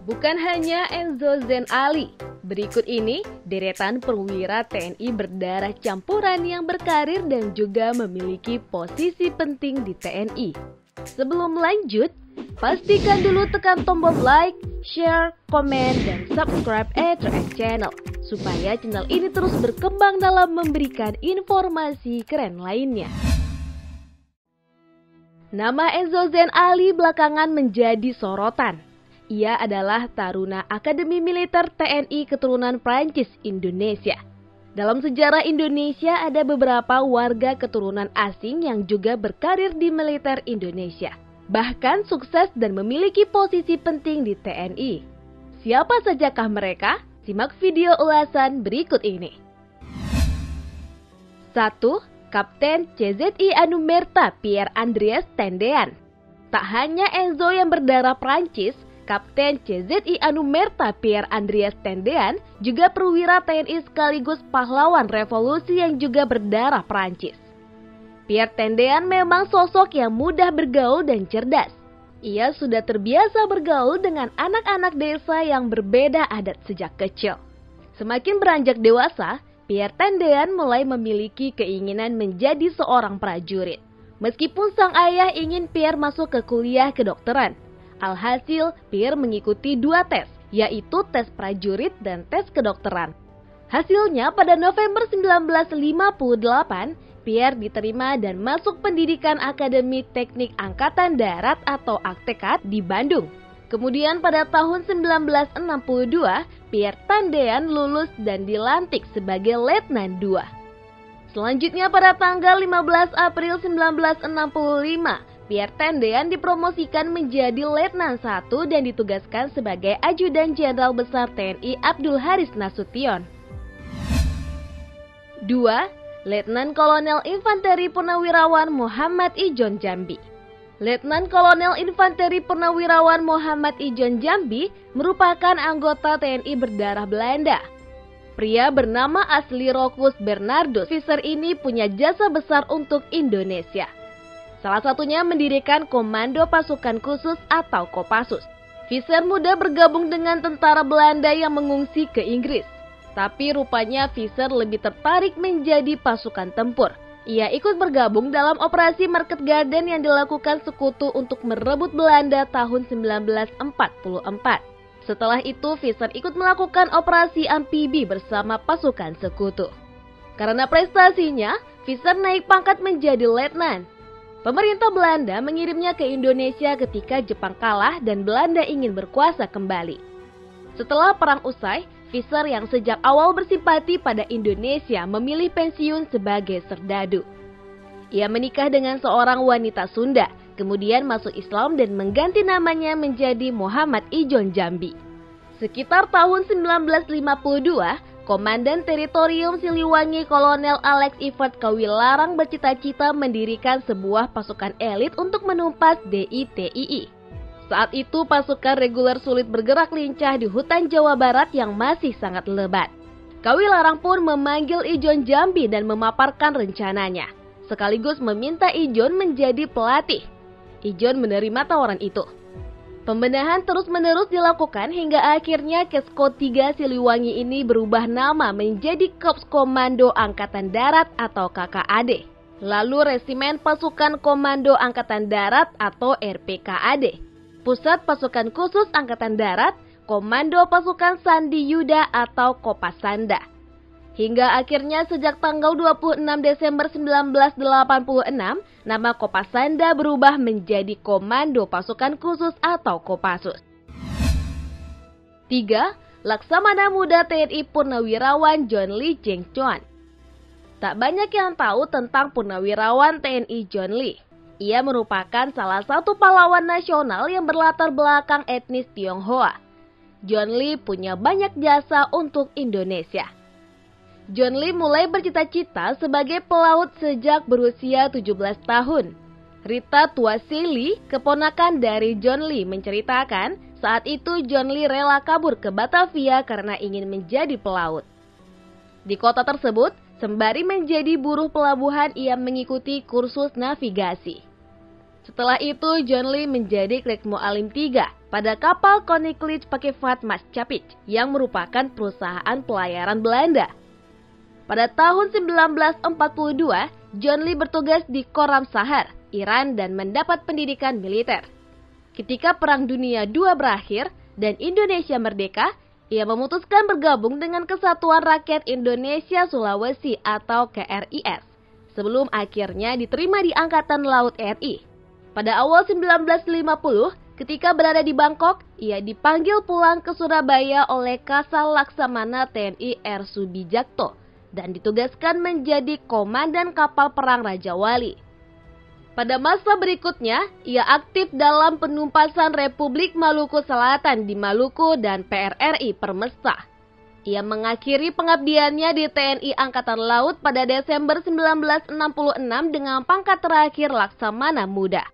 Bukan hanya Enzo Zen Ali, berikut ini deretan perwira TNI berdarah campuran yang berkarir dan juga memiliki posisi penting di TNI. Sebelum lanjut, pastikan dulu tekan tombol like, share, komen, dan subscribe E3X Channel supaya channel ini terus berkembang dalam memberikan informasi keren lainnya. Nama Enzo Zen Ali belakangan menjadi sorotan. Ia adalah taruna Akademi Militer TNI keturunan Prancis Indonesia. Dalam sejarah Indonesia ada beberapa warga keturunan asing yang juga berkarir di militer Indonesia. Bahkan sukses dan memiliki posisi penting di TNI. Siapa sajakah mereka? Simak video ulasan berikut ini. 1. Kapten CZI Anumerta Pierre Andreas Tendean. Tak hanya Enzo yang berdarah Prancis, Kapten CZI Anumerta Pierre Andreas Tendean juga perwira TNI sekaligus pahlawan revolusi yang juga berdarah Prancis. Pierre Tendean memang sosok yang mudah bergaul dan cerdas. Ia sudah terbiasa bergaul dengan anak-anak desa yang berbeda adat sejak kecil. Semakin beranjak dewasa, Pierre Tendean mulai memiliki keinginan menjadi seorang prajurit. Meskipun sang ayah ingin Pierre masuk ke kuliah kedokteran, alhasil Pierre mengikuti 2 tes, yaitu tes prajurit dan tes kedokteran. Hasilnya pada November 1958, Pierre diterima dan masuk pendidikan Akademi Teknik Angkatan Darat atau AKTK di Bandung. Kemudian pada tahun 1962, Pierre Tendean lulus dan dilantik sebagai Letnan II. Selanjutnya pada tanggal 15 April 1965, Pierre Tendean dipromosikan menjadi Letnan I dan ditugaskan sebagai Ajudan Jenderal Besar TNI Abdul Haris Nasution. 2. Letnan Kolonel Infanteri Purnawirawan Muhammad Ijon Jambi. Letnan Kolonel Infanteri Purnawirawan Muhammad Ijon Jambi merupakan anggota TNI berdarah Belanda. Pria bernama asli Rokus Bernardus Visser ini punya jasa besar untuk Indonesia. Salah satunya mendirikan Komando Pasukan Khusus atau Kopassus. Visser muda bergabung dengan tentara Belanda yang mengungsi ke Inggris. Tapi rupanya Visser lebih tertarik menjadi pasukan tempur. Ia ikut bergabung dalam operasi Market Garden yang dilakukan sekutu untuk merebut Belanda tahun 1944. Setelah itu Visser ikut melakukan operasi amfibi bersama pasukan sekutu. Karena prestasinya, Visser naik pangkat menjadi letnan. Pemerintah Belanda mengirimnya ke Indonesia ketika Jepang kalah dan Belanda ingin berkuasa kembali. Setelah perang usai, Visser yang sejak awal bersimpati pada Indonesia memilih pensiun sebagai serdadu. Ia menikah dengan seorang wanita Sunda, kemudian masuk Islam dan mengganti namanya menjadi Muhammad Ijon Jambi. Sekitar tahun 1952, Komandan Teritorium Siliwangi Kolonel Alex Ivet Kawilarang bercita-cita mendirikan sebuah pasukan elit untuk menumpas DITII. Saat itu pasukan reguler sulit bergerak lincah di hutan Jawa Barat yang masih sangat lebat. Kawilarang pun memanggil Ijon Jambi dan memaparkan rencananya, sekaligus meminta Ijon menjadi pelatih. Ijon menerima tawaran itu. Pembenahan terus-menerus dilakukan hingga akhirnya Kesko 3 Siliwangi ini berubah nama menjadi Korps Komando Angkatan Darat atau KKAD. Lalu Resimen Pasukan Komando Angkatan Darat atau RPKAD. Pusat Pasukan Khusus Angkatan Darat, Komando Pasukan Sandi Yuda atau Kopasanda. Hingga akhirnya sejak tanggal 26 Desember 1986, nama Kopasanda berubah menjadi Komando Pasukan Khusus atau Kopassus. 3. Laksamana Muda TNI Purnawirawan John Lee Cheng Chuan. Tak banyak yang tahu tentang Purnawirawan TNI John Lee. Ia merupakan salah satu pahlawan nasional yang berlatar belakang etnis Tionghoa. John Lee punya banyak jasa untuk Indonesia. John Lee mulai bercita-cita sebagai pelaut sejak berusia 17 tahun. Rita Tuasili, keponakan dari John Lee, menceritakan saat itu John Lee rela kabur ke Batavia karena ingin menjadi pelaut. Di kota tersebut, sembari menjadi buruh pelabuhan, ia mengikuti kursus navigasi. Setelah itu, John Lee menjadi Kriegsmualim III pada kapal Koninklijke Pakkevaartmaatschappij yang merupakan perusahaan pelayaran Belanda. Pada tahun 1942, John Lee bertugas di Khorram Shahar, Iran dan mendapat pendidikan militer. Ketika Perang Dunia II berakhir dan Indonesia merdeka, ia memutuskan bergabung dengan Kesatuan Rakyat Indonesia Sulawesi atau KRIS, sebelum akhirnya diterima di Angkatan Laut RI. Pada awal 1950, ketika berada di Bangkok, ia dipanggil pulang ke Surabaya oleh Kasal Laksamana TNI R. Subijakto dan ditugaskan menjadi komandan kapal perang Raja Wali. Pada masa berikutnya, ia aktif dalam penumpasan Republik Maluku Selatan di Maluku dan PRRI Permesta. Ia mengakhiri pengabdiannya di TNI Angkatan Laut pada Desember 1966 dengan pangkat terakhir Laksamana Muda.